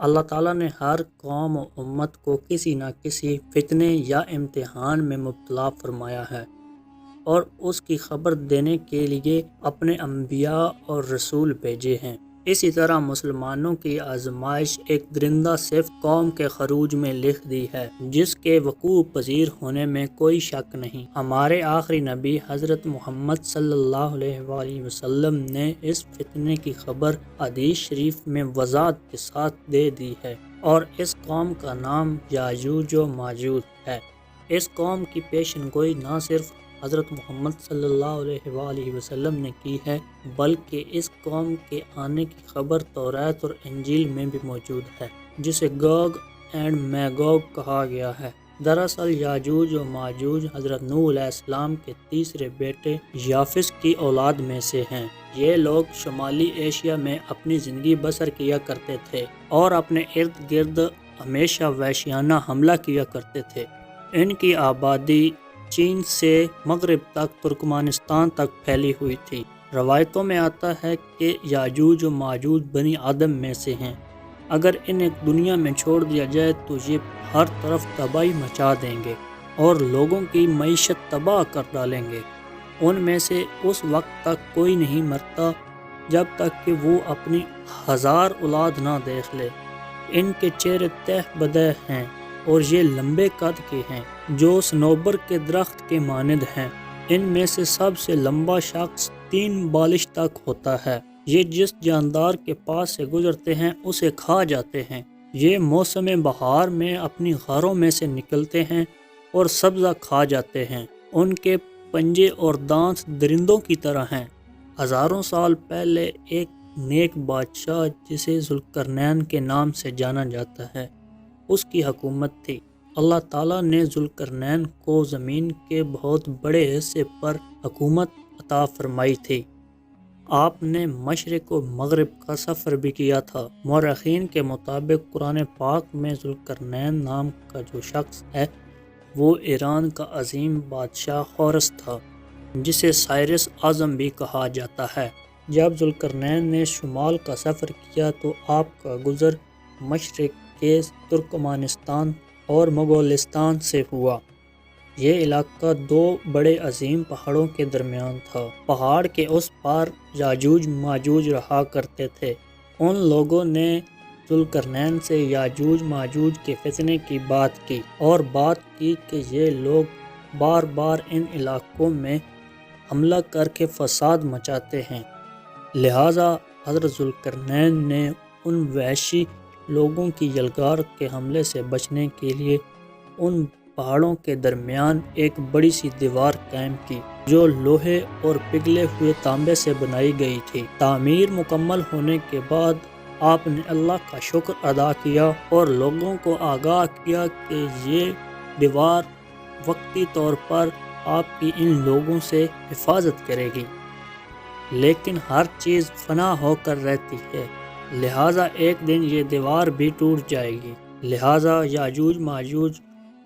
اللہ تعالیٰ نے ہر قوم و امت کو کسی نہ کسی فتنے یا امتحان میں مبتلا فرمایا ہے اور اس کی خبر دینے کے لیے اپنے انبیاء اور رسول بھیجے ہیں۔ اسی طرح مسلمانوں کی آزمائش ایک درندہ صفت قوم کے خروج میں لکھ دی ہے، جس کے وقوع پذیر ہونے میں کوئی شک نہیں۔ ہمارے آخری نبی حضرت محمد صلی اللہ علیہ وآلہ وسلم نے اس فتنے کی خبر حدیث شریف میں وضاحت کے ساتھ دے دی ہے، اور اس قوم کا نام یاجوج و ماجوج ہے۔ اس قوم کی پیشن گوئی نہ صرف حضرت محمد صلی اللہ علیہ وآلہ وسلم نے کی ہے، بلکہ اس قوم کے آنے کی خبر توریت اور انجیل میں بھی موجود ہے، جسے گوگ اینڈ میگوگ کہا گیا ہے۔ دراصل یاجوج و ماجوج حضرت نوح علیہ السلام کے تیسرے بیٹے یافس کی اولاد میں سے ہیں۔ یہ لوگ شمالی ایشیا میں اپنی زندگی بسر کیا کرتے تھے اور اپنے ارد گرد ہمیشہ وحشیانہ حملہ کیا کرتے تھے۔ ان کی آبادی چین سے مغرب تک ترکمانستان تک پھیلی ہوئی تھی۔ روایتوں میں آتا ہے کہ یاجوج و ماجوج بنی آدم میں سے ہیں۔ اگر انہیں دنیا میں چھوڑ دیا جائے تو یہ ہر طرف تباہی مچا دیں گے اور لوگوں کی معیشت تباہ کر ڈالیں گے۔ ان میں سے اس وقت تک کوئی نہیں مرتا جب تک کہ وہ اپنی 1000 اولاد نہ دیکھ لے۔ ان کے چہرے تہ بدہ ہیں اور یہ لمبے قد کے ہیں، جو صنوبر کے درخت کے مانند ہیں۔ ان میں سے سب سے لمبا شخص 3 بالش تک ہوتا ہے۔ یہ جس جاندار کے پاس سے گزرتے ہیں اسے کھا جاتے ہیں۔ یہ موسم بہار میں اپنی غاروں میں سے نکلتے ہیں اور سبزہ کھا جاتے ہیں۔ ان کے پنجے اور دانت درندوں کی طرح ہیں۔ ہزاروں سال پہلے ایک نیک بادشاہ جسے ذوالقرنین کے نام سے جانا جاتا ہے، اس کی حکومت تھی۔ اللہ تعالیٰ نے ذوالقرنین کو زمین کے بہت بڑے حصے پر حکومت عطا فرمائی تھی۔ آپ نے مشرق و مغرب کا سفر بھی کیا تھا۔ مورخین کے مطابق قرآن پاک میں ذوالقرنین نام کا جو شخص ہے وہ ایران کا عظیم بادشاہ خورس تھا، جسے سائرس اعظم بھی کہا جاتا ہے۔ جب ذوالقرنین نے شمال کا سفر کیا تو آپ کا گزر مشرق کے ترکمانستان اور مغولستان سے ہوا۔ یہ علاقہ 2 بڑے عظیم پہاڑوں کے درمیان تھا۔ پہاڑ کے اس پار یاجوج ماجوج رہا کرتے تھے۔ ان لوگوں نے ذوالقرنین سے یاجوج ماجوج کے فتنے کی بات کی اور بات کی کہ یہ لوگ بار بار ان علاقوں میں حملہ کر کے فساد مچاتے ہیں، لہٰذا حضرت ذوالقرنین نے ان وحشی لوگوں کی یلغار کے حملے سے بچنے کے لیے ان پہاڑوں کے درمیان ایک بڑی سی دیوار قائم کی، جو لوہے اور پگھلے ہوئے تانبے سے بنائی گئی تھی۔ تعمیر مکمل ہونے کے بعد آپ نے اللہ کا شکر ادا کیا اور لوگوں کو آگاہ کیا کہ یہ دیوار وقتی طور پر آپ کی ان لوگوں سے حفاظت کرے گی، لیکن ہر چیز فنا ہو کر رہتی ہے، لہٰذا ایک دن یہ دیوار بھی ٹوٹ جائے گی۔ لہٰذا یاجوج ماجوج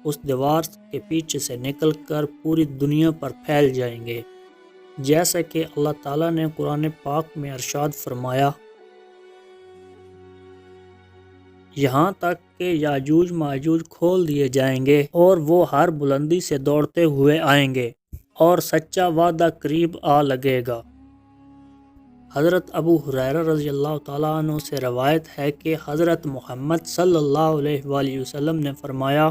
اس دیوار کے پیچھے سے نکل کر پوری دنیا پر پھیل جائیں گے، جیسا کہ اللہ تعالیٰ نے قرآن پاک میں ارشاد فرمایا، یہاں تک کہ یاجوج ماجوج کھول دیے جائیں گے اور وہ ہر بلندی سے دوڑتے ہوئے آئیں گے اور سچا وعدہ قریب آ لگے گا۔ حضرت ابو ہریرہ رضی اللہ تعالیٰ عنہ سے روایت ہے کہ حضرت محمد صلی اللہ علیہ وآلہ وسلم نے فرمایا،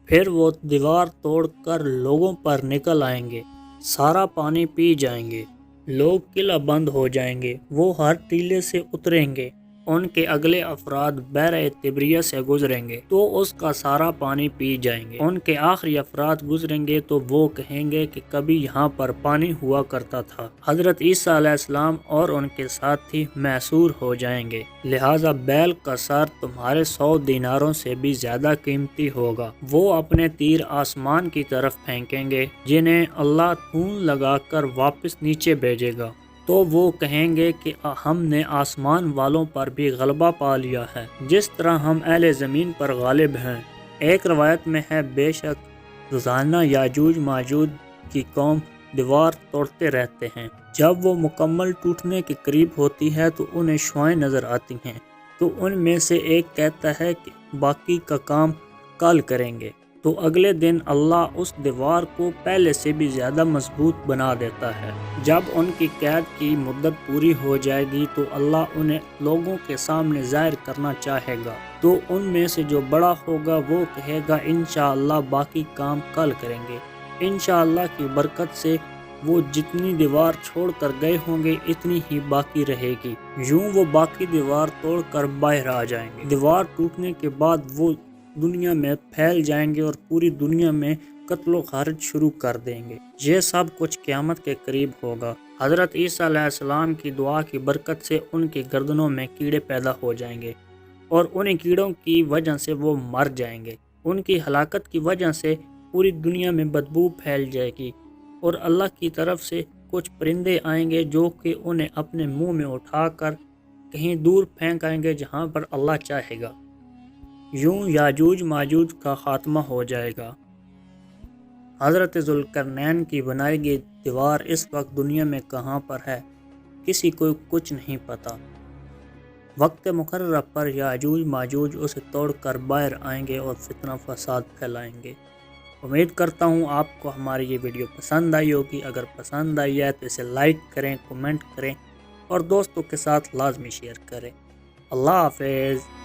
پھر وہ دیوار توڑ کر لوگوں پر نکل آئیں گے، سارا پانی پی جائیں گے، لوگ قلعہ بند ہو جائیں گے، وہ ہر ٹیلے سے اتریں گے، ان کے اگلے افراد بحر تبریہ سے گزریں گے تو اس کا سارا پانی پی جائیں گے، ان کے آخری افراد گزریں گے تو وہ کہیں گے کہ کبھی یہاں پر پانی ہوا کرتا تھا۔ حضرت عیسیٰ علیہ السلام اور ان کے ساتھی محصور ہو جائیں گے، لہٰذا بیل کا سر تمہارے 100 دیناروں سے بھی زیادہ قیمتی ہوگا۔ وہ اپنے تیر آسمان کی طرف پھینکیں گے، جنہیں اللہ خون لگا کر واپس نیچے بھیجے گا، تو وہ کہیں گے کہ ہم نے آسمان والوں پر بھی غلبہ پا لیا ہے، جس طرح ہم اہل زمین پر غالب ہیں۔ ایک روایت میں ہے، بے شک روزانہ یاجوج ماجوج کی قوم دیوار توڑتے رہتے ہیں، جب وہ مکمل ٹوٹنے کے قریب ہوتی ہے تو انہیں شعاعیں نظر آتی ہیں، تو ان میں سے ایک کہتا ہے کہ باقی کا کام کل کریں گے، تو اگلے دن اللہ اس دیوار کو پہلے سے بھی زیادہ مضبوط بنا دیتا ہے۔ جب ان کی قید کی مدت پوری ہو جائے گی تو اللہ انہیں لوگوں کے سامنے ظاہر کرنا چاہے گا، تو ان میں سے جو بڑا ہوگا وہ کہے گا انشاءاللہ باقی کام کل کریں گے۔ انشاءاللہ کی برکت سے وہ جتنی دیوار چھوڑ کر گئے ہوں گے اتنی ہی باقی رہے گی۔ یوں وہ باقی دیوار توڑ کر باہر آ جائیں گے۔ دیوار ٹوٹنے کے بعد وہ دنیا میں پھیل جائیں گے اور پوری دنیا میں قتل و غارت شروع کر دیں گے۔ یہ سب کچھ قیامت کے قریب ہوگا۔ حضرت عیسیٰ علیہ السلام کی دعا کی برکت سے ان کی گردنوں میں کیڑے پیدا ہو جائیں گے اور ان کیڑوں کی وجہ سے وہ مر جائیں گے۔ ان کی ہلاکت کی وجہ سے پوری دنیا میں بدبو پھیل جائے گی اور اللہ کی طرف سے کچھ پرندے آئیں گے جو کہ انہیں اپنے منہ میں اٹھا کر کہیں دور پھینک آئیں گے جہاں پر اللہ چاہے گا۔ یوں یاجوج ماجوج کا خاتمہ ہو جائے گا۔ حضرت ذوالقرنین کی بنائی گئی دیوار اس وقت دنیا میں کہاں پر ہے کسی کو کچھ نہیں پتا۔ وقت مقررہ پر یاجوج ماجوج اسے توڑ کر باہر آئیں گے اور فتنہ فساد پھیلائیں گے۔ امید کرتا ہوں آپ کو ہماری یہ ویڈیو پسند آئی ہوگی۔ اگر پسند آئی ہے تو اسے لائک کریں، کومنٹ کریں اور دوستوں کے ساتھ لازمی شیئر کریں۔ اللہ حافظ۔